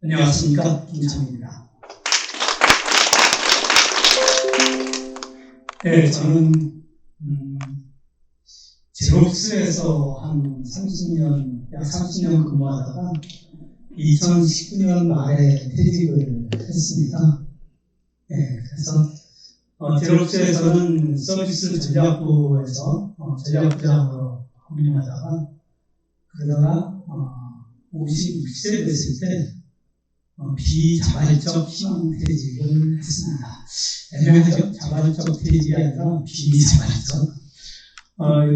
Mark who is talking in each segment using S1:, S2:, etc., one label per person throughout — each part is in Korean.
S1: 안녕하십니까, 김창입니다. 네, 저는 제록스에서 약 30년 근무하다가 2019년 말에 퇴직을 했습니다. 네, 그래서 제록스에서는 서비스 전략부에서 전략부장으로 근무하다가 그러다가 56세 됐을 때 비자발적 희망퇴직을 했습니다. 애매하죠? 자발적 퇴직이 아니라 비자발적.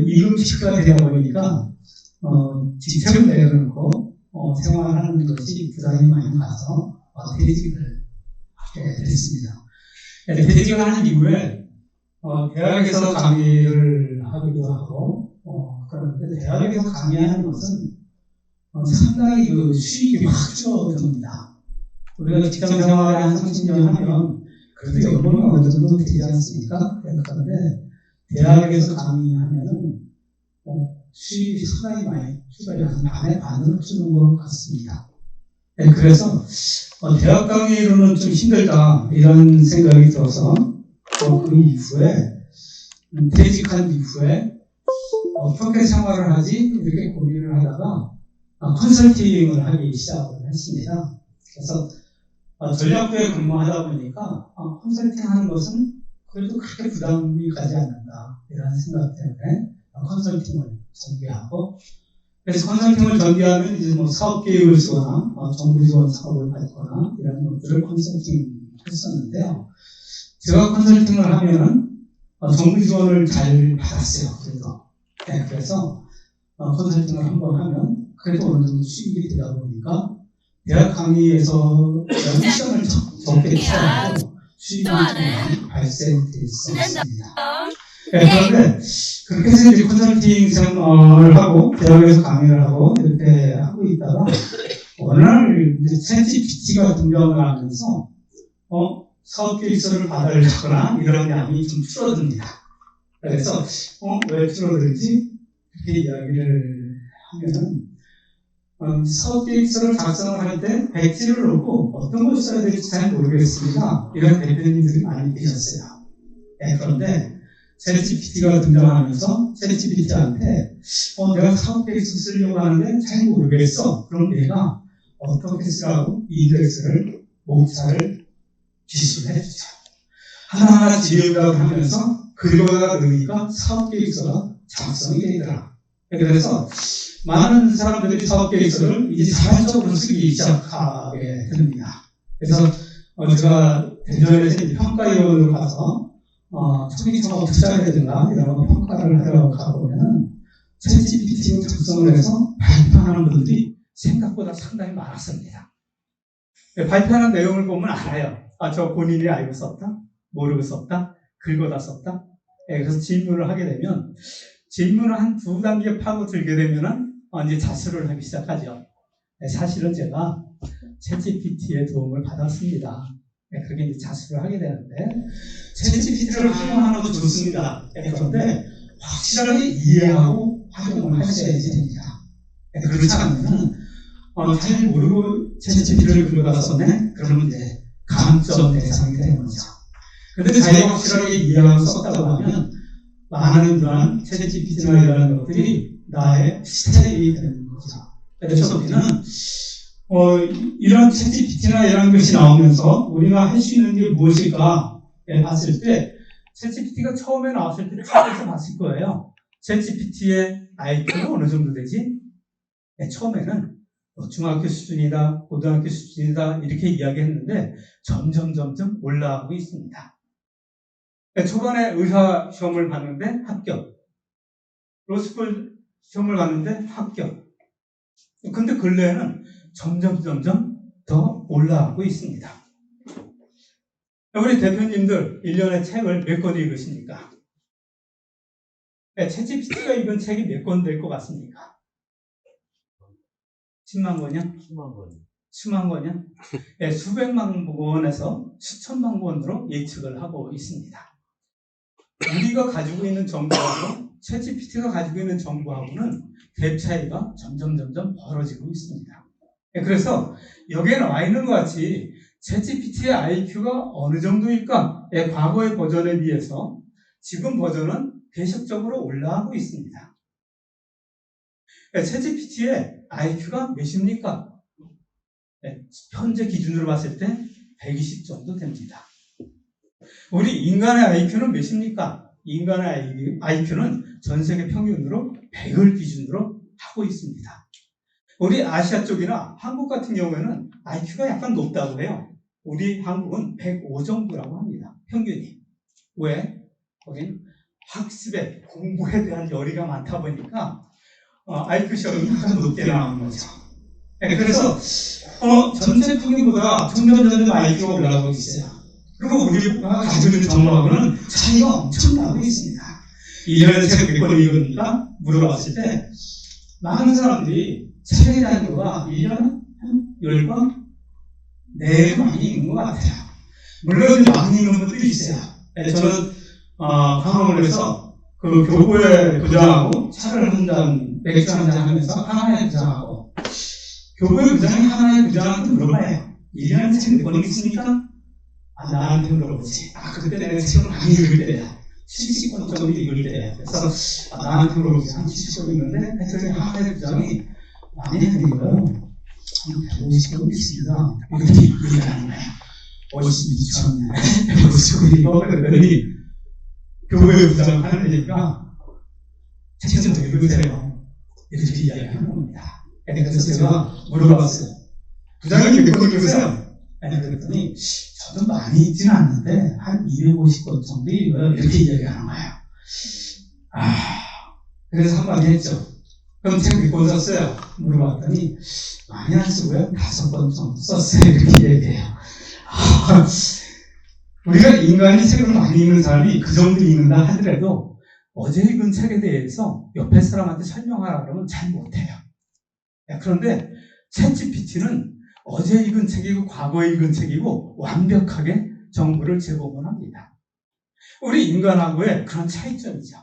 S1: 임금직가 되다 보니까 직책을 내려놓고 생활하는 것이 부담이 많이 가서 퇴직을 하게 됐습니다. 퇴직을 한 이후에 대학에서 강의를 하기도 하고 그런데 대학에서 강의하는 것은 상당히 수익이 확 줄어듭니다. 우리가 직장 생활을 한 30년 하면 그래도 연봉이 어느 정도 되지 않습니까? 그런데 대학에서 강의하면 수익이 상당히 많이 줄어요. 한 반의 반으로 주는 것 같습니다. 네, 그래서 대학 강의로는 좀 힘들다 이런 생각이 들어서 그 이후에 퇴직한 이후에 어떻게 생활을 하지 이렇게 고민을 하다가 컨설팅을 하기 시작을 했습니다. 그래서 전략부에 근무하다 보니까 컨설팅 하는 것은 그래도 그렇게 부담이 가지 않는다 이런 생각 때문에 컨설팅을 전개하고, 그래서 컨설팅을 전개하면 이제 사업 계획을 쓰거나 정부 지원 사업을 받거나 이런 것들을 컨설팅 했었는데요. 제가 컨설팅을 하면은 정부 지원을 잘 받았어요. 그래서 컨설팅을 한번 하면 그래도 어느 정도 수익이 되다 보니까 대학 강의에서 시험을 적게 치더라도 수익이 좀 많이 발생됐었습니다. 그런데 그렇게 해서 이제 컨설팅 생활을 하고 대학에서 강의를 하고 이렇게 하고 있다가 어느 날 챗GPT가 등장을 하면서 사업 계획서를 받으려거나 이런 양이 좀 줄어듭니다. 그래서 왜 줄어들지? 그렇게 이야기를 하면은 사업 계획서를 작성을 할 때 백지를 놓고 어떤 것을 써야 될지 잘 모르겠습니다. 이런 대표님들이 많이 계셨어요. 그런데 챗GPT가 등장하면서 챗GPT한테 내가 사업 계획서 쓰려고 하는데 잘 모르겠어. 그럼 내가 어떻게 쓰라고 인덱스를 목차를 기술해 주죠. 하나하나 지으려고 하면서 그거가 넣으니까 사업 계획서가 작성이 되더라. 그래서 많은 사람들이 사업 계획서를 이제 자발적으로 쓰기 시작하게 됩니다. 그래서 제가 대전에서 평가위원으로 가서 초기 창업 투자라든가 이런 거 평가를 하러 가보면 챗GPT로 작성을 해서 발표하는 분들이 생각보다 상당히 많았습니다. 발표하는 내용을 보면 알아요. 저 본인이 알고 썼다? 모르고 썼다? 긁어다 썼다? 그래서 질문을 하게 되면 질문을 한 두 단계 파고들게 되면은 이제 자수를 하기 시작하죠. 사실은 제가 챗GPT의 도움을 받았습니다. 그렇게 이제 자수를 하게 되는데 챗GPT를 활용하는 것도 좋습니다. 그런데 확실하게 이해하고 활용을 하셔야지 됩니다. 그렇지 않으면 잘 모르고 챗GPT를 긁어다 썼네? 그러면 이제 감점 대상이 되는 거죠. 그런데 자기가 확실하게 이해하고 썼다고 하면 많은 그런 챗GPT나 이런 것들이 나의 스타일이 되는 거죠. 그래서 우리는 이런 챗GPT나 이런 것이 나오면서 우리가 할 수 있는 게 무엇일까 봤을 때 챗GPT가 처음에 나왔을 때 책에서 봤을 거예요. 챗GPT의 IQ가 어느 정도 되지? 처음에는 중학교 수준이다, 고등학교 수준이다 이렇게 이야기했는데 점점 올라가고 있습니다. 초반에 의사 시험을 봤는데 합격. 로스쿨 시험을 봤는데 합격. 근데 근래에는 점점 더 올라가고 있습니다. 우리 대표님들 1년에 책을 몇 권 읽으십니까? 챗GPT가 읽은 책이 몇 권 될 것 같습니까? 10만 권이요?
S2: 10만 권.
S1: 10만 권이요? 수백만 권에서 수천만 권으로 예측을 하고 있습니다. 우리가 가지고 있는 정보하고 챗GPT가 가지고 있는 정보하고는 갭 차이가 점점 벌어지고 있습니다. 그래서 여기에 나와 있는 것 같이 챗GPT의 IQ가 어느 정도일까의 과거의 버전에 비해서 지금 버전은 계속적으로 올라가고 있습니다. 챗GPT의 IQ가 몇입니까? 현재 기준으로 봤을 때 120 정도 됩니다. 우리 인간의 IQ는 몇입니까? 인간의 IQ는 전 세계 평균으로 100을 기준으로 하고 있습니다. 우리 아시아 쪽이나 한국 같은 경우에는 IQ가 약간 높다고 해요. 우리 한국은 105 정도라고 합니다. 평균이. 왜? 거긴 학습에, 공부에 대한 열의가 많다 보니까 IQ 시험이 약간 높게 나오는 거죠. 그래서 전체 평균보다 점점 IQ가 올라가고 있어요. 그리고 우리가 가지고 있는 정보하고는 차이가 엄청 나고 있습니다. 1년에 책 몇 권 읽으니까 물어봤을 때 많은 사람들이 책에 대한 거가 1년에 한 10권? 4권 많이 읽는 것 같아요. 물론 많이 읽는 분들이 있어요. 저는 강원을 해서 그 교보의 부장하고 차를 한 잔, 맥주 한 잔 하면서 하나의 부장하고 교보의 부장이 하나의 부장한테 물어봐요. 1년에 책 몇 권 읽습니까? 나한테 물어보지. 그때 내가 책을 많이 읽을 때야. 70권 정도 읽을 때야. 그래서 나한테 물어보지. 한 70권 읽는데 했더니 하나의 부장이 많이 읽어요. 150권 읽습니다. 이렇게 얘기하는 거야. 50 미쳤네. 150권 읽어. 그랬더니 교회 부장 하는 얘기가 책 좀 읽으세요. 이렇게 이야기하는 겁니다. 그래서 제가 물어봤어요. 부장님 몇 권 읽으세요? 그랬더니 저도 많이 읽지는 않는데 한 250권 정도 읽어요. 이렇게 이야기하는 거예요. 그래서 한마디 했죠. 그럼 책 몇 권 썼어요? 물어봤더니 많이 안 쓰고요. 5권 정도 썼어요. 이렇게 얘기해요. 우리가 인간이 책을 많이 읽는 사람이 그 정도 읽는다 하더라도 어제 읽은 책에 대해서 옆에 사람한테 설명하라 그러면 잘 못해요. 그런데 챗GPT는 어제 읽은 책이고 과거에 읽은 책이고 완벽하게 정보를 제공을 합니다. 우리 인간하고의 그런 차이점이죠.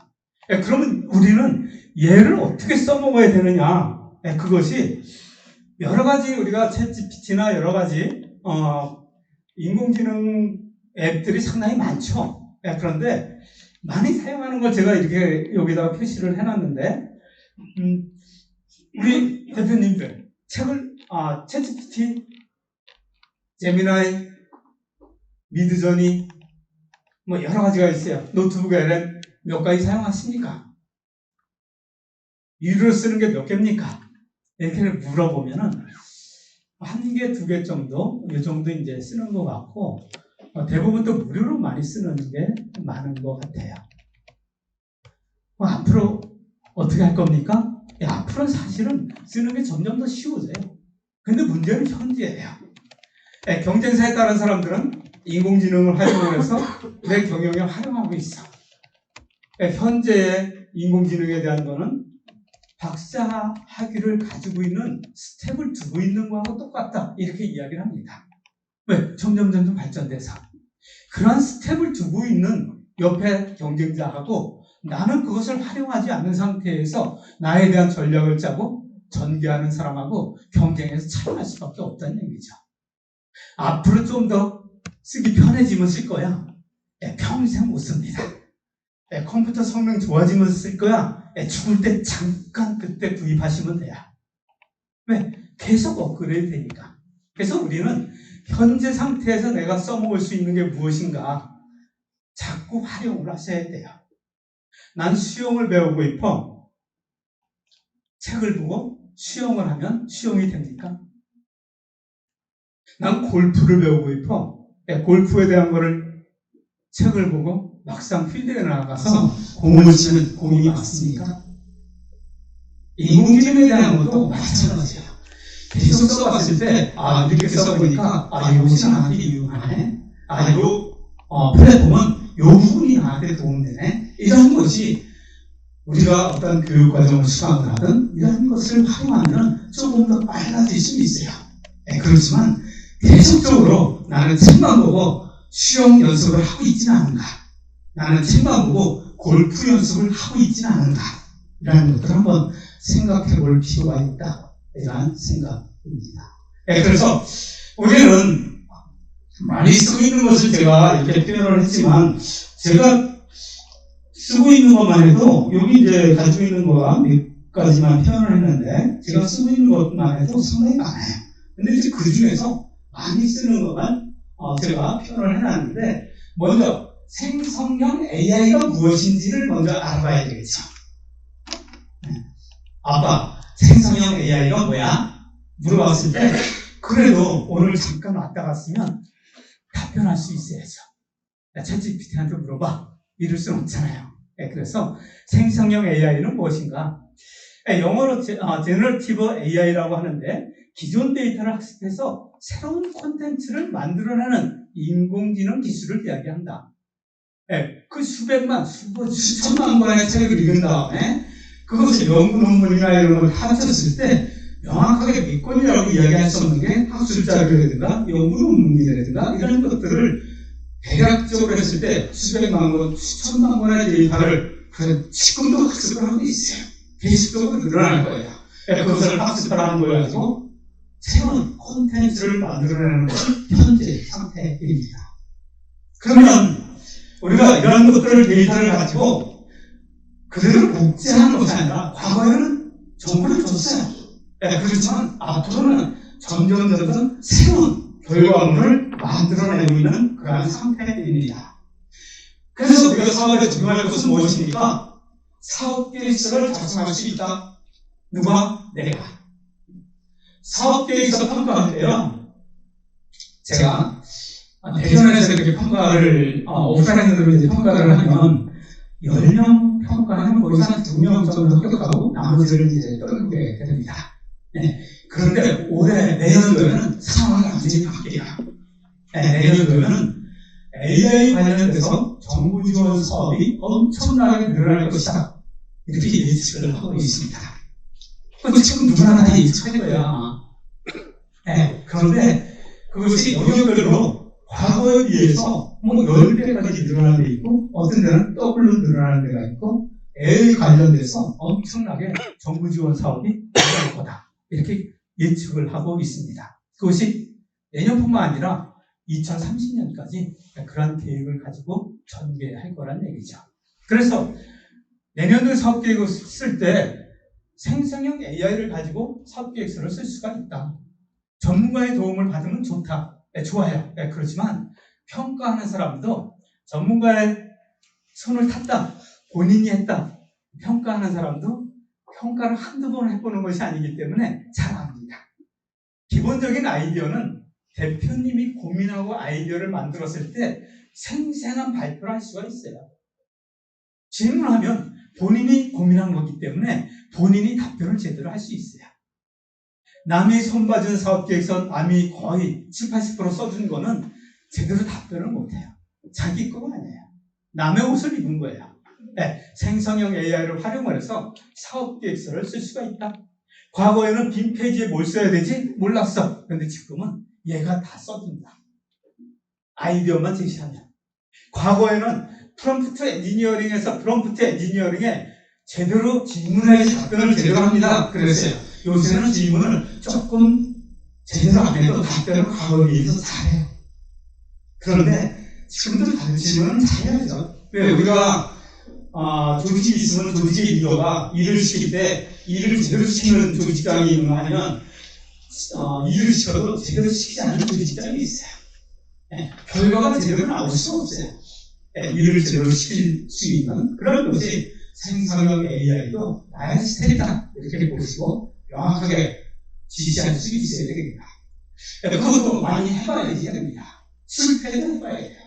S1: 그러면 우리는 얘를 어떻게 써먹어야 되느냐. 그것이 여러 가지 우리가 챗GPT나 여러 가지 인공지능 앱들이 상당히 많죠. 그런데 많이 사용하는 걸 제가 이렇게 여기다가 표시를 해놨는데 우리 대표님들 책을 챗GPT, 제미나이, 미드저니 뭐 여러 가지가 있어요. 노트북 LM 몇 가지 사용하십니까? 유료로 쓰는 게 몇 개입니까? 이렇게 물어보면은 한 개, 2개 정도, 이 정도 이제 쓰는 것 같고 대부분 또 무료로 많이 쓰는 게 많은 것 같아요. 앞으로 어떻게 할 겁니까? 앞으로는 사실은 쓰는 게 점점 더 쉬워져요. 근데 문제는 현재예요. 경쟁사에 따른 사람들은 인공지능을 활용해서 내 경영에 활용하고 있어. 현재의 인공지능에 대한 거는 박사 학위를 가지고 있는 스텝을 두고 있는 거하고 똑같다. 이렇게 이야기를 합니다. 왜? 점점 발전돼서. 그런 스텝을 두고 있는 옆에 경쟁자하고 나는 그것을 활용하지 않는 상태에서 나에 대한 전략을 짜고 전개하는 사람하고 경쟁해서 차이날 수밖에 없다는 얘기죠. 앞으로 좀 더 쓰기 편해지면 쓸 거야. 평생 못 씁니다. 컴퓨터 성능 좋아지면 쓸 거야. 죽을 때 잠깐 그때 구입하시면 돼요. 왜? 계속 업그레이드 되니까. 그래서 우리는 현재 상태에서 내가 써먹을 수 있는 게 무엇인가 자꾸 활용을 하셔야 돼요. 난 수영을 배우고 싶어. 책을 보고 수영을 하면 수영이 됩니까? 난 골프를 배우고 싶어. 골프에 대한 거를 책을 보고 막상 필드에 나가서 공을 치면 공이 맞습니까? 인공지능에 대한 것도 마찬가지야. 계속 써봤을 때 이렇게 써보니까 이것이 나한테 유용하네. 요 플랫폼은 요 부분이 나한테 도움되네. 이런 것이 우리가 어떤 교육과정을 수강을 하든 이런 것을 활용하면 조금 더 빨라질 수 있어요. 그렇지만 계속적으로 나는 책만 보고 수영 연습을 하고 있지는 않은가. 나는 책만 보고 골프 연습을 하고 있지는 않은가. 이라는 것들 한번 생각해 볼 필요가 있다. 이러한 생각입니다. 그래서 우리는 많이 쓰고 있는 것을 제가 이렇게 표현을 했지만, 제가 쓰고 있는 것만 해도, 여기 이제 가지고 있는 거가 몇 가지만 표현을 했는데, 제가 쓰고 있는 것만 해도 상당히 많아요. 근데 이제 그 중에서 많이 쓰는 것만 제가 표현을 해놨는데, 먼저 생성형 AI가 무엇인지를 먼저 알아봐야 되겠죠. 아빠, 생성형 AI가 뭐야? 물어봤을 때, 그래도 오늘 잠깐 왔다 갔으면 답변할 수 있어야죠. 챗GPT한테 물어봐. 이럴 수는 없잖아요. 그래서 생성형 AI는 무엇인가? 영어로 제너러티브 AI라고 하는데, 기존 데이터를 학습해서 새로운 콘텐츠를 만들어내는 인공지능 기술을 이야기한다. 그 수천만 권의 책을 읽은 다음에 그것을 연구 논문이나 이런 걸 합쳤을 때 명확하게 몇 권이라고 이야기할 수 없는 게 학술자료라든가 연구 논문이라든가 이런 것들을 대략적으로 했을 때 수백만 권, 수천만 권의 데이터를 지금도 학습을 하고 있어요. 계속적으로 늘어날 거예요. 그것을 학습하라는 걸 가지고 새로운 콘텐츠를 만들어내는 것이 현재 상태입니다. 그러면 우리가 이런 것들을 데이터를 가지고 그대로 복제하는 것이 아니라 과거에는 정보를 줬어요. 그렇지만 앞으로는 점점 새로운 결과물을 만들어내고 있는 그러한 상태입니다. 그래서 우리가 사업에 적용할 것은 무엇입니까? 사업계획서를 작성할 수 있다. 누가? 내가. 사업계획서 평가할 때요, 제가 대전에서 이렇게 평가를, 오프라인으로 이제 평가를 하면 10명 평가하면 거기서 한 2명 정도 합격하고 나머지를 이제 떨구게 됩니다. 그런데 내년도에는 상황이 완전히 바뀌어요. 내년도에는 AI 관련돼서 정부 지원 사업이 엄청나게 늘어날 것이다. 이렇게 예측을 하고 있습니다. 지금 누구나 다 예측할 거야. 그런데 그것이 영역별로 과거에 비해서 10배까지 늘어나는 데 있고, 어떤 데는 더블로 늘어나는 데가 있고, AI 관련돼서 엄청나게 정부 지원 사업이 늘어날 거다. 이렇게 예측을 하고 있습니다. 그것이 내년뿐만 아니라 2030년까지 그런 계획을 가지고 전개할 거란 얘기죠. 그래서 내년도 사업계획을 쓸 때 생성형 AI를 가지고 사업계획서를 쓸 수가 있다. 전문가의 도움을 받으면 좋다. 좋아요. 그렇지만 평가하는 사람도 전문가의 손을 탔다. 본인이 했다. 평가하는 사람도 평가를 한두 번 해보는 것이 아니기 때문에 잘 압니다. 기본적인 아이디어는 대표님이 고민하고 아이디어를 만들었을 때 생생한 발표를 할 수가 있어요. 질문하면 본인이 고민한 거기 때문에 본인이 답변을 제대로 할 수 있어요. 남이 손봐준 사업계획서 남이 거의 70~80% 써준 거는 제대로 답변을 못해요. 자기 거가 아니에요. 남의 옷을 입은 거예요. 생성형 AI를 활용을 해서 사업계획서를 쓸 수가 있다. 과거에는 빈 페이지에 뭘 써야 되지? 몰랐어. 그런데 지금은 얘가 다 써준다. 아이디어만 제시하면. 과거에는 프롬프트 엔지니어링에 제대로 질문에 답변을 제대로 합니다. 그랬어요. 요새는 질문을 조금 제대로 안 해도 답변을 과거에 비해서 잘해요. 그런데 지금도 질문은 잘해야죠. 왜? 우리가 조직이 있으면 조직의 리더가 일을 시킬 때 일을 제대로 시키는 조직장이 있으면 일을 시켜도 제대로 시키지 않는 조직장이 있어요. 결과가 제대로 나올 수 없어요. 일을 제대로 시킬 수 있는 그런 것이 생성형 AI도 나의 스타일이다. 이렇게 보시고 명확하게 지시할 수 있어야 됩니다. 그것도 많이 해봐야지 됩니다. 실패도 해봐야 돼요.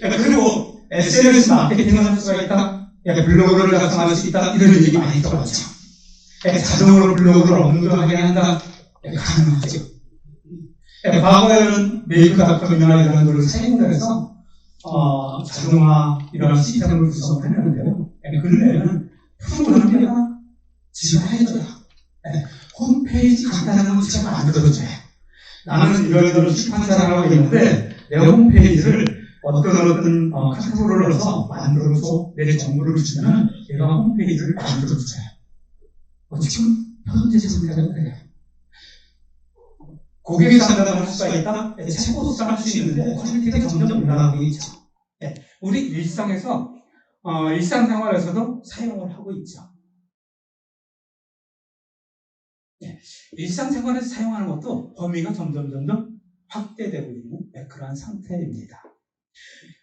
S1: 그리고 SNS 마케팅을 할 수가 있다. 블로그를 작성할 수 있다. 이런 얘기 많이 들어봤죠. 자동으로 블로그를 업로드하게 한다. 가능하죠. 과거에는 메이크닷컴이나 이런 것을 사용을 해서 자동화 이런 시스템을 구성했는데요. 근래에는 프로그램이나 지가 해줘요. 홈페이지 간단한 거 제가 만들어줘요. 나는 이런 출판사를 하고 있는데 내 홈페이지를 어떤 카테고리를 넣어서 만들어서 내 정보를 주면 얘가 홈페이지를 만들어줘요. 지금 현재 상태가 그래요. 고객 상담을 할 수가 있다? 최고 수상할 수 있는데 퀄리티가 점점 올라가고 있죠. 우리 일상에서 일상생활에서도 사용을 하고 있죠. 일상생활에서 사용하는 것도 범위가 점점 확대되고 있는 그러한 상태입니다.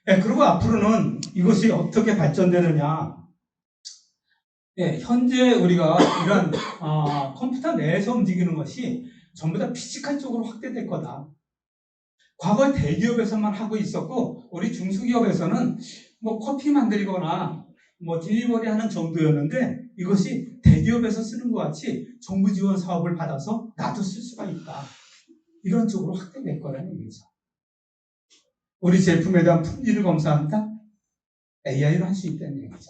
S1: 그리고 앞으로는 이것이 어떻게 발전되느냐. 현재 우리가 이런 컴퓨터 내에서 움직이는 것이 전부 다 피지컬 쪽으로 확대될 거다. 과거 대기업에서만 하고 있었고 우리 중소기업에서는 뭐 커피 만들거나 뭐 딜리버리 하는 정도였는데 이것이 대기업에서 쓰는 것 같이 정부 지원 사업을 받아서 나도 쓸 수가 있다. 이런 쪽으로 확대될 거라는 얘기죠. 우리 제품에 대한 품질을 검사한다? AI로 할 수 있다는 얘기죠.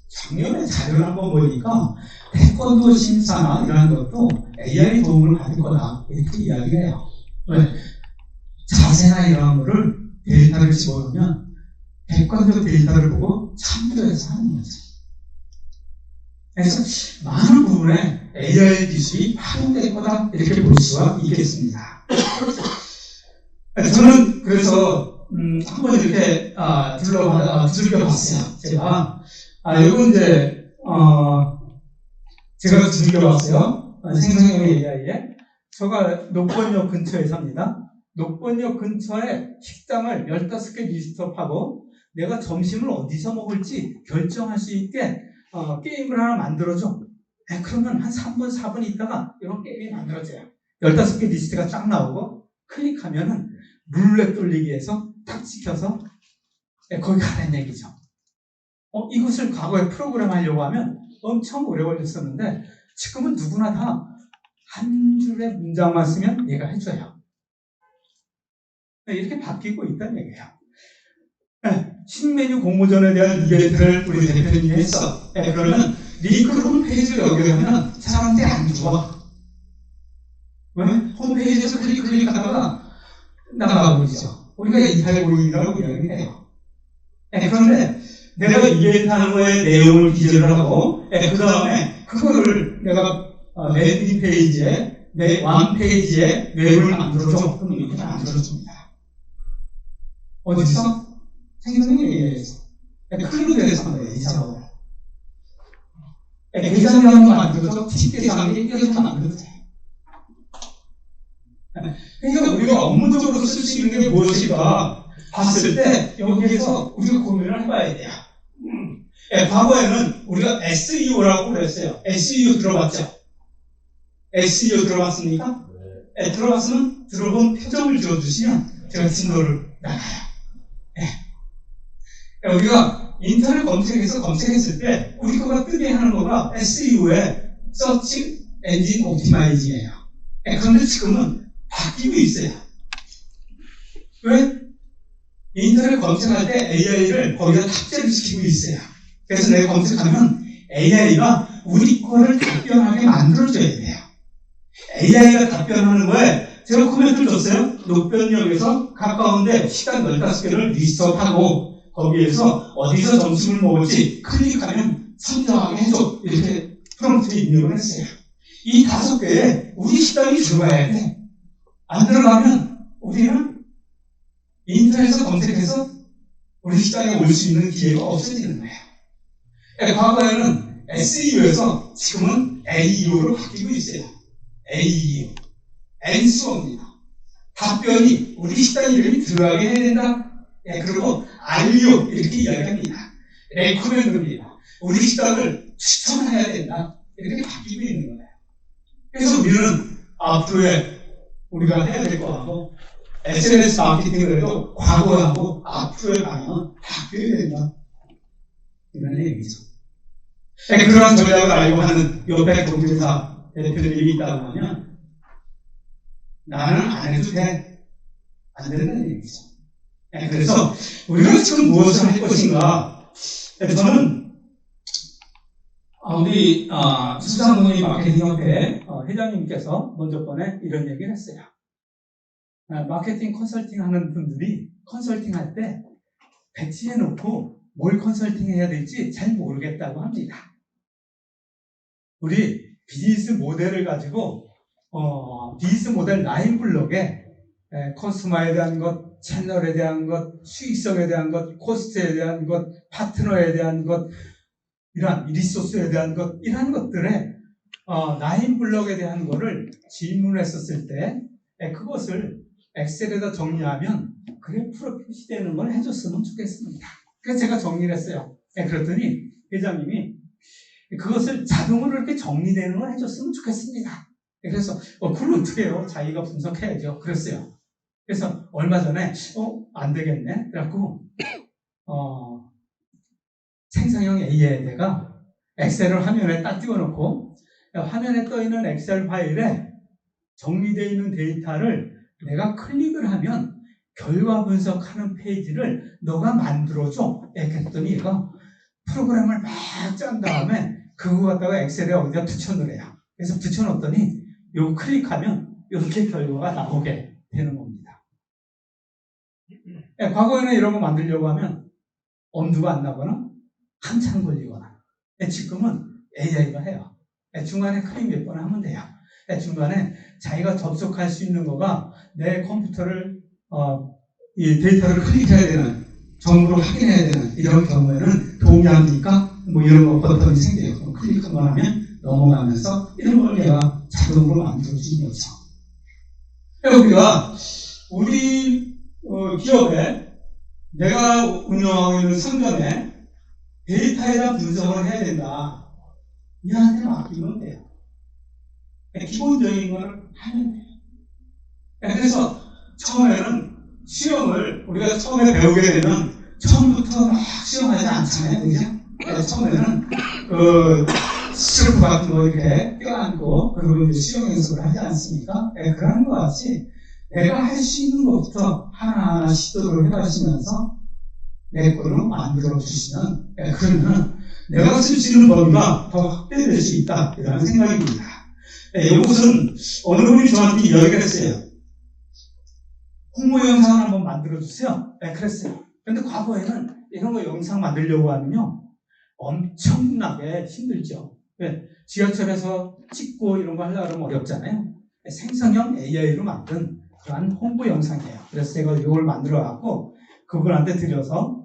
S1: 작년에 자료를 한번 보니까 태권도 심사나 이런 것도 AI 도움을 받을 거다. 이렇게 이야기해요. 왜? 자세나 이런 거를 데이터를 집어넣으면 객관적 데이터를 보고 참조해서 하는 거죠. 그래서 많은 부분에 AI 기술이 활용될 거다. 이렇게 볼 수가 있겠습니다. 저는 그래서 한번 이렇게 두들겨봤어요. 제가 이건 이제 제가 두들겨봤어요. 생성형 AI에 제가 녹번역 근처에 삽니다. 녹번역 근처에 식당을 15개 리스트업하고 내가 점심을 어디서 먹을지 결정할 수 있게 게임을 하나 만들어줘. 그러면 한 3분, 4분 있다가 이런 게임이 만들어져요. 15개 리스트가 쫙 나오고 클릭하면은 룰렛 돌리기에서 딱 찍혀서 거기 가라는 얘기죠. 이것을 과거에 프로그램 하려고 하면 엄청 오래 걸렸었는데 지금은 누구나 다 한 줄의 문장만 쓰면 얘가 해줘요. 이렇게 바뀌고 있다는 얘기예요. 신메뉴 공모전에 대한 이벤트를 우리 대표님이 했어. 그러면 링크를 홈페이지로 연결하면 사람들이 안 좋아. 왜? 홈페이지에서 클릭하다가 나가고 있죠. 우리가 이탈고인이라고 이야기해요. 그런데 내가 이벤트 하는 거에 내용을 기재를 하고 그 다음에 그거를 내가 랜딩 페이지에 완 페이지에 웹을 만들어줘. 그럼 이렇게 만들어줍니다. 어디서? 생성형 AI에서. 클로드에서 한 거예요, 이 작업을. 계산기 한번 만들어줘. 팁 계산기 이렇게 만들어줘. 그러니까 우리가 업무적으로 쓸 수 있는 게 무엇일까 봤을 때 여기에서 우리가 고민을 해봐야 돼요. 과거에는 우리가 SEO라고 그랬어요. SEO 들어봤죠? SEO 들어봤습니까? 들어봤으면 들어본 표정을 지어주시면 제가 진도를 나가요. 우리가 인터넷 검색에서 검색했을 때 우리 거가 뜨게 하는 거가 SEO의 Search Engine Optimize이에요. 그런데 지금은 바뀌고 있어요. 왜? 인터넷 검색할 때 AI를 거기다 탑재를 시키고 있어요. 그래서 내가 검색하면 AI가 우리 거를 답변하게 만들어줘야 돼요. AI가 답변하는 거에 제가 코멘트를 줬어요. 녹변역에서 가까운데 식당 15개를 리스트업하고 거기에서 어디서 점심을 먹을지 클릭하면 선정하게 해줘. 이렇게 프롬프트 입력을 했어요. 이 5개에 우리 식당이 들어가야 돼. 안 들어가면 우리는 인터넷에서 검색해서 우리 식당에 올 수 있는 기회가 없어지는 거예요. 과거에는 SEO에서 지금은 AEO로 바뀌고 있어요. AEO. N수어입니다. 답변이 우리 식당 이름이 들어가게 해야 된다. 그리고 REO 이렇게 이야기합니다. 레코멘드입니다. 우리 식당을 추천해야 된다. 이렇게 바뀌고 있는 거예요. 그래서 우리는 앞으로의 우리가 해야 될 거하고 SNS 마케팅을 과거하고 앞으로의 방향은 바뀌어야 된다. 이런 얘기죠. 그런 전략을 알고 하는 옆에 경제사 대표님이 있다고 하면 나는 안 해도 돼. 안 된다는 얘기죠. 그래서 우리가 지금 무엇을 할 것인가? 저는 우리 수상노이 마케팅협회 회장님께서 먼저 번에 이런 얘기를 했어요. 마케팅 컨설팅 하는 분들이 컨설팅 할 때 배치해놓고 뭘 컨설팅 해야 될지 잘 모르겠다고 합니다. 우리 비즈니스 모델을 가지고 비즈니스 모델 9블럭에 커스터머에 대한 것, 채널에 대한 것, 수익성에 대한 것, 코스트에 대한 것, 파트너에 대한 것, 이러한 리소스에 대한 것, 이러한 것들에 9블럭에 대한 거를 질문했었을 때 그것을 엑셀에다 정리하면 그래프로 표시되는 걸 해줬으면 좋겠습니다. 그래서 제가 정리를 했어요. 그랬더니 회장님이 그것을 자동으로 이렇게 정리되는 걸 해줬으면 좋겠습니다. 그래서 그걸 어떻게 해요? 자기가 분석해야죠. 그랬어요. 그래서 얼마 전에 안 되겠네. 그래갖고 생성형 AI에다가 엑셀을 화면에 딱 띄워놓고 화면에 떠있는 엑셀 파일에 정리되어 있는 데이터를 내가 클릭을 하면 결과 분석하는 페이지를 너가 만들어줘. 그랬더니 얘가 프로그램을 막 짠 다음에 그거 갖다가 엑셀에 어디다 붙여놓으래요. 그래서 붙여놓더니 요거 클릭하면 이렇게 결과가 나오게 되는 겁니다. 과거에는 이런 거 만들려고 하면 엄두가 안 나거나 한참 걸리거나 지금은 AI가 해요. 중간에 클릭 몇 번 하면 돼요. 중간에 자기가 접속할 수 있는 거가 내 컴퓨터를 이 데이터를 클릭해야 되는, 정보로 확인해야 되는 이런 경우에는 동의합니까? 뭐 이런 거 버튼이 생겨요. 그럼 클릭 한번 하면 넘어가면서 이런 걸 내가 자동으로 만들어주는 거죠. 우리가 우리 기업에 내가 운영하고 있는 상점에 데이터에 대한 분석을 해야 된다. 얘한테 맡기면 돼요. 기본적인 걸 하면 돼요. 그래서 처음에는 시험을 우리가 처음에 배우게 되면 처음부터 막 시험하지 않잖아요. 그죠? 처음에는 스트로크 같은 거 이렇게 껴안고 그리고 이제 시험 연습을 하지 않습니까? 그런 것 같이 내가 할 수 있는 것부터 하나하나 시도를 해가시면서 내 걸로 만들어 주시면 그러면 내가 쓸 수 있는 범위가 더 확대될 수 있다 이런 생각입니다. 이것은 어느 분이 저한테 이야기를 했어요. 홍보 영상을 한번 만들어 주세요. 그랬어요. 근데 과거에는 이런 거 영상 만들려고 하면요 엄청나게 힘들죠. 지하철에서 찍고 이런 거 하려고 하면 어렵잖아요. 생성형 AI로 만든 그러한 홍보 영상이에요. 그래서 제가 이걸 만들어 갖고 그분한테 드려서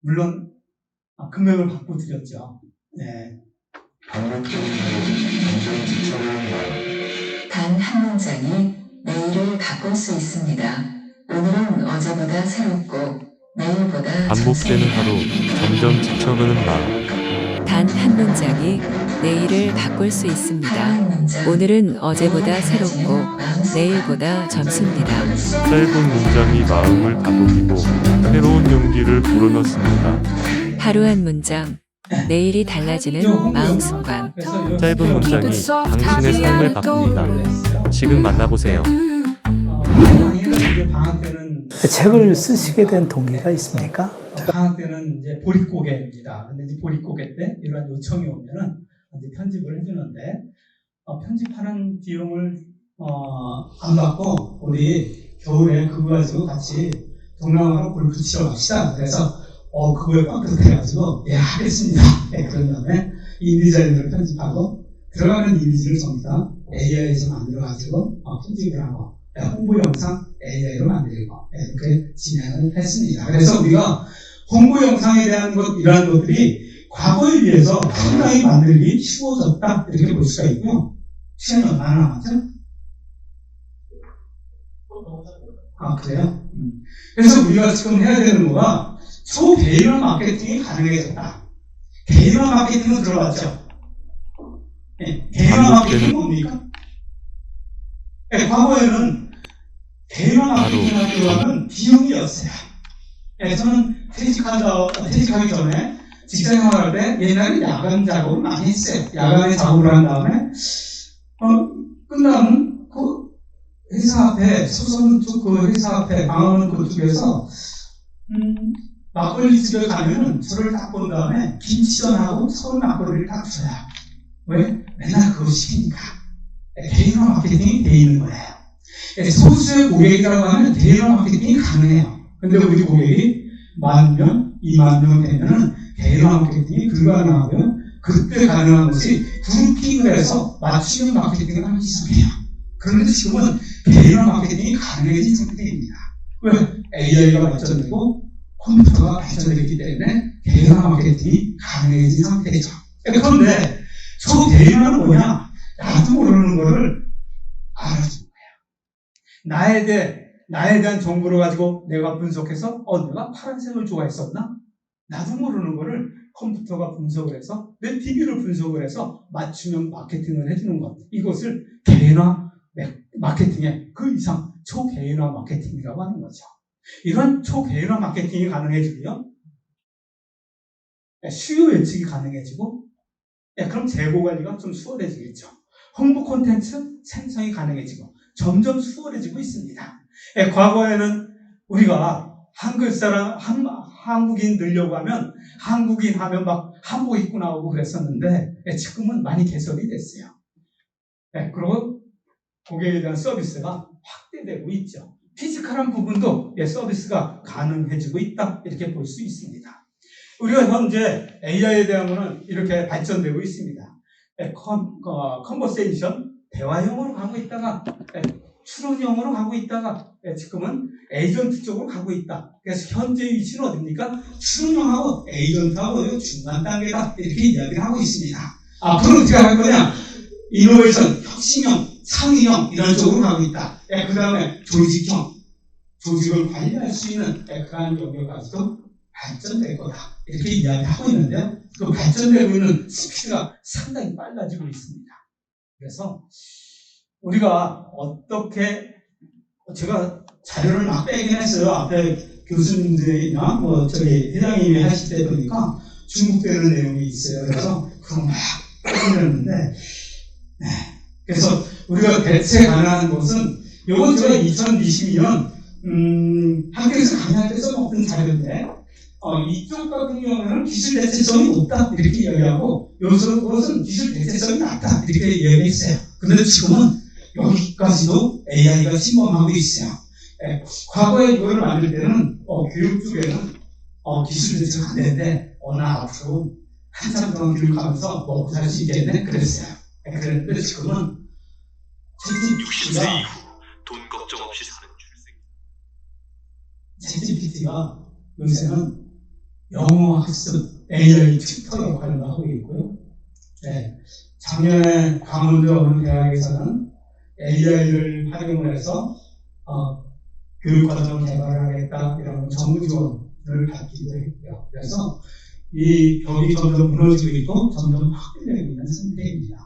S1: 물론 금액을 받고 드렸죠.
S2: 단 한 문장이 내일을 바꿀 수 있습니다. 오늘은 어제보다 새롭고 내일보다
S3: 반복되는 하루, 점점 지쳐가는 마음.
S4: 단 한 문장이 내일을 바꿀 수 있습니다. 오늘은 어제보다 새롭고 내일보다 젊습니다.
S3: 짧은 문장이 마음을 다독이고 새로운 용기를 불어넣습니다.
S4: 하루 한 문장, 내일이 달라지는 마음 습관.
S3: 짧은 문장이 당신의 삶을 바꿉니다. 지금 만나보세요.
S1: 방학 때는
S5: 책을 쓰시게 된 동기가 있습니까?
S1: 방학 때는 이제 보릿고개입니다. 근데 이제 보릿고개 때 이런 요청이 오면은 이제 편집을 해주는데 편집하는 비용을 안 받고 우리 겨울에 그거 가지고 같이 동남아로 골프 치러 갑시다. 그래서 그거에 빡듯해가지고 하겠습니다. 그런 다음에 이미지를 편집하고 들어가는 이미지를 전부 다 AI에서 만들어가지고 편집을 하고 홍보 영상 AI로 만들고 이렇게 진행을 했습니다. 그래서 우리가 홍보 영상에 대한 이러한 것들이 과거에 비해서 상당히 만들기 쉬워졌다 이렇게 볼 수가 있고요. 시간이 얼마나 남았죠? 그래요? 그래서 우리가 지금 해야 되는 거가 초개인화 마케팅이 가능해졌다. 개인화 마케팅은 들어봤죠? 개인화 마케팅은 뭡니까? 과거에는 개인화 마케팅 하려고 하면 비용이었어요. 저는 퇴직하기 전에 직장 생활할 때 옛날에 야간 작업을 많이 했어요. 야간에 작업을 한 다음에 끝나면 그 회사 앞에 소선 쪽 그 회사 앞에 방언 그쪽에서 막걸리 집에 가면은 저를 딱 본 다음에 김치전하고 서울 막걸리를 딱 줘요. 왜? 맨날 그거 시키니까. 개인화 마케팅이 돼 있는 거예요. 소수의 고객이라고 하면 개인화 마케팅이 가능해요. 근데 우리 고객이 10,000명, 20,000명 되면은 개인화 마케팅이 불가능하고요. 그때 가능한 것이 그룹핑을 해서 맞춤형 마케팅을 하기 시작해요. 그런데 지금은 개인화 마케팅이 가능해진 상태입니다. 왜? AI가 발전되고 컴퓨터가 발전됐기 때문에 개인화 마케팅이 가능해진 상태죠. 그런데 저 개인화는 뭐냐? 나도 모르는 거를 알아준 거예요. 나에 대한 정보를 가지고 내가 분석해서 내가 파란색을 좋아했었나? 나도 모르는 거를 컴퓨터가 분석을 해서 내 DB를 분석을 해서 맞춤형 마케팅을 해주는 것. 이것을 개인화 마케팅의 그 이상 초개인화 마케팅이라고 하는 거죠. 이런 초개인화 마케팅이 가능해지고요. 수요 예측이 가능해지고 그럼 재고 관리가 좀 수월해지겠죠. 홍보 콘텐츠 생성이 가능해지고 점점 수월해지고 있습니다. 과거에는 우리가 한국인 늘려고 하면 한국인 하면 막 한복 입고 나오고 그랬었는데 지금은 많이 개선이 됐어요. 그리고 고객에 대한 서비스가 확대되고 있죠. 피지컬한 부분도 서비스가 가능해지고 있다 이렇게 볼 수 있습니다. 우리가 현재 AI에 대한 거는 이렇게 발전되고 있습니다. 컨버세이션, 대화형으로 가고 있다가 추론형으로 가고 있다가 지금은 에이전트 쪽으로 가고 있다. 그래서 현재 위치는 어딥니까? 추론형하고 에이전트하고 중간 단계다 이렇게 이야기를 하고 있습니다. 앞으로 어떻게 할 거냐? 이노베이션, 혁신형, 창의형 이런 쪽으로 가고 있다. 그 다음에 조직형, 조직을 관리할 수 있는 그러한 영역까지도 발전될 거다. 이렇게 이야기하고 있는데요. 그 발전되고 있는 스피드가 상당히 빨라지고 있습니다. 그래서 우리가 어떻게 제가 자료를 막 빼긴 했어요. 앞에 교수님들이나 회장님이 하실 때 보니까 중복되는 내용이 있어요. 그래서 그거 막 빼내는데 그래서 우리가 대체 가능한 것은 이건 제가 2022년 학교에서 강의할 때 써먹던 자료인데 이쪽 같은 경우에는 기술 대체성이 높다 이렇게 이야기하고 이것은 기술 대체성이 낮다 이렇게 이야기했어요. 그런데 지금은 여기까지도 AI가 침범하고 있어요. 과거에 이걸 만들 때는 교육 쪽에는 기술 대체가 안 되는데 나 앞으로 한참 동안 교육하면서 먹고 살 수 있겠네 그랬어요. 그런데 지금은
S6: 60세 이후 돈 걱정 없이 사는
S1: 챗GPT가 요새는 영어 학습 AI 튜터 역할을 하고 있고요. 작년에 강원도 어느 대학에서는 AI를 활용을 해서 교육과정 개발을 하겠다 이런 정부 지원을 받기도 했고요. 그래서 이 벽이 점점 무너지고 있고 점점 확대되고 있는 상태입니다.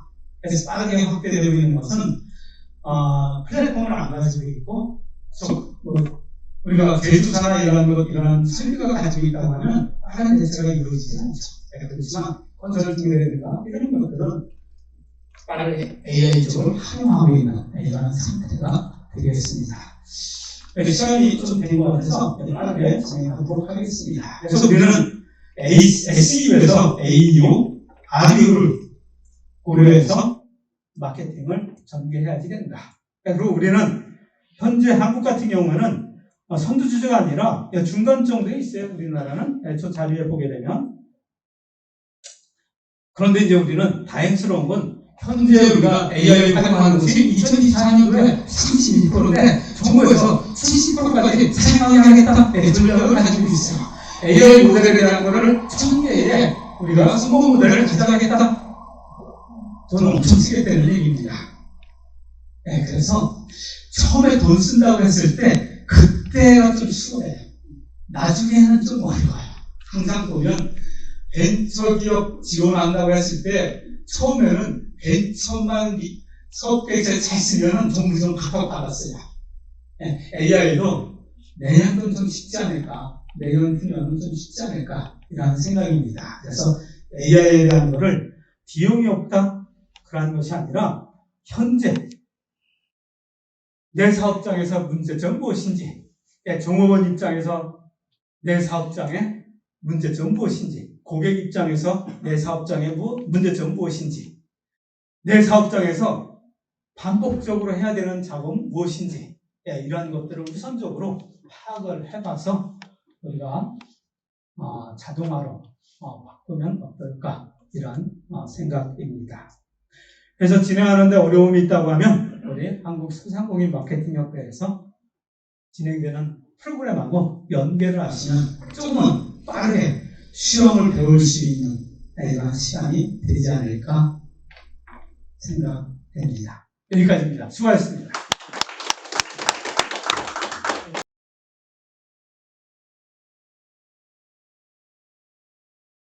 S1: 그래서 빠르게 확대되고 있는 것은 플랫폼을 안 가지고 있고 우리가 제조사나 이런 설비가 가지고 있다고 하면 빠른 대체가 이루어지지 않죠. 그렇지만 컨설팅이라든가 이런 것들은 빠르게 AI 쪽으로 활용하고 있는 이런 상태가 되겠습니다. 시간이 좀 된 것 같아서 빠르게 진행하도록 하겠습니다. 그래서 우리는 SEO에서 AEO, REO를 고려해서 마케팅을 전개해야지 된다. 그리고 우리는 현재 한국 같은 경우에는 선두주자가 아니라 중간 정도에 있어요. 우리나라는 저 자리에 보게 되면. 그런데 이제 우리는 다행스러운 건 현재 우리가 AI를 활용하는 것이 2024년도에 32%인데 정부에서 70%까지 사용하겠다 전략을 가지고 있어요. AI 모델에 대한 거를 1000개의 우리가 성공 모델을 가져가겠다. 저는 엄청 쓰겠다는 얘기입니다. 그래서 처음에 돈 쓴다고 했을 때 그때가 좀 수월해요. 나중에는 좀 어려워요. 항상 보면 벤처기업 지원한다고 했을 때 처음에는 벤처만 사업계획서에 잘 쓰면 정부 좀 각각 받았어요. AI도 내년은 좀 쉽지 않을까, 내년 후년은 좀 쉽지 않을까 이라는 생각입니다. 그래서 AI에 대한 거를 비용이 없다 그런 것이 아니라 현재 내 사업장에서 문제점 무엇인지, 종업원 입장에서 내 사업장의 문제점 무엇인지, 고객 입장에서 내 사업장의 문제점 무엇인지, 내 사업장에서 반복적으로 해야 되는 작업은 무엇인지, 이러한 것들을 우선적으로 파악을 해봐서 우리가 자동화로 바꾸면 어떨까 이런 생각입니다. 그래서 진행하는데 어려움이 있다고 하면 우리 한국소상공인 마케팅협회에서 진행되는 프로그램하고 연계를 하시면 조금은 빠르게 실험을 배울 수 있는 이런 시간이 되지 않을까 생각됩니다. 여기까지입니다. 수고하셨습니다.